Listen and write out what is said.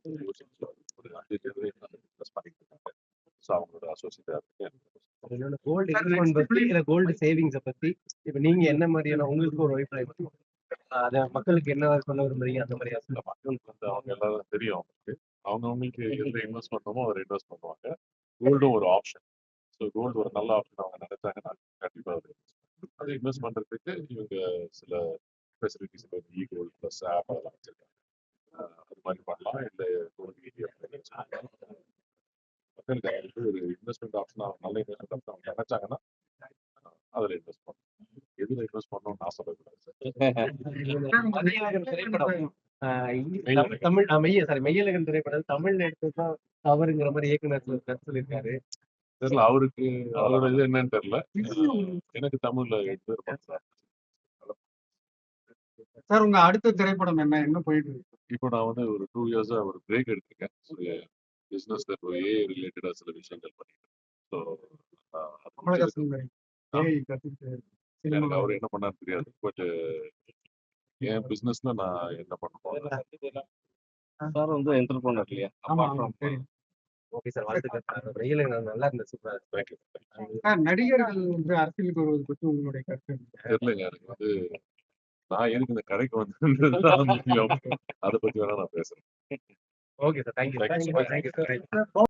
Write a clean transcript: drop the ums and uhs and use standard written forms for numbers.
யோசிச்சு ஒரு 5 generation invest பண்ணிட்டு இருக்காங்க. ஸோ அவங்களோட அசோசியேட்டா இருக்கு. என்னோட கோல்டு இன்வெஸ்ட்மெண்ட் பத்தி இல்ல கோல்டு சேவிங்ஸ பத்தி இப்ப நீங்க என்ன மாதிரியான உங்களுக்கு ஒரு அபிப்பிராயம் அத மக்களுக்கு என்ன சொல்ல விரும்புறீங்க அந்த மாதிரி மக்களுக்கு வந்து அவங்க எல்லாரும் தெரியும் அவங்களுக்கு. அவங்களுக்கு எதுல இன்வெஸ்ட் பண்ணணுமோ அதை இன்வெஸ்ட் பண்ணுவாங்க. கோல்டும் ஒரு ஆப்ஷன். ஸோ கோல்டு ஒரு நல்ல ஆப்ஷன் அவங்க நினைச்சாங்கன்னா கண்டிப்பா அதை இன்வெஸ்ட் பண்றதுக்கு இவங்க சில ஃபெசிலிட்டிஸ் இ கோல்டு ப்ளஸ் ஆப் அதெல்லாம் வச்சிருக்காங்க. அது மாதிரி பண்ணலாம். இல்லை கோல்டு ETF மக்களுக்கு அது வந்து ஒரு இன்வெஸ்ட்மெண்ட் ஆப்ஷன் நல்ல இன்வெஸ்ட்மெண்ட் ஆப்ஷன் அவங்க நினைச்சாங்கன்னா அதில் இன்வெஸ்ட் பண்ணணும். எதுல இன்வெஸ்ட் பண்ணணும்னு ஆசைப்படுறாங்க மெய்யழகன் திரைப்படம் தமிழ்ல எடுத்ததுதான் தவறுங்கிற மாதிரி இயக்குனர் சொல்லியிருக்காரு. தெரியல அவருக்கு அவரோட இது என்னன்னு தெரியல. எனக்கு தமிழ்ல எடுத்து சார் உங்க அடுத்த திரைப்படம் என்ன போயிட்டு இருக்கு? இப்போ நான் வந்து ஒரு 2 இயர்ஸா ஒரு பிரேக் எடுத்திருக்கேன். பிசினஸ்ல ஏ ரிலேட்டடா சில விஷயங்கள் பண்ணிட்டேன். ஸோ எனக்கு அவர் என்ன பண்ணாரு தெரியாது. பட் என் பிசினஸ்ல நான் என்ன பண்ண போறேன் சார் வந்து என்டர்பிரனர் இல்லையா? ஓகே சார், வாழ்த்துக்கள். நல்லா இருந்துச்சு. நடிகர்கள் வந்து அரசியலுக்கு வருவது பற்றி உங்களுடைய கருத்து தெரியலங்க. எனக்கு வந்து நான் எதுக்கு இந்த கடைக்கு வந்து முக்கியம். அதை பத்தி வேணா நான் பேசுறேன். Okay sir, thank you.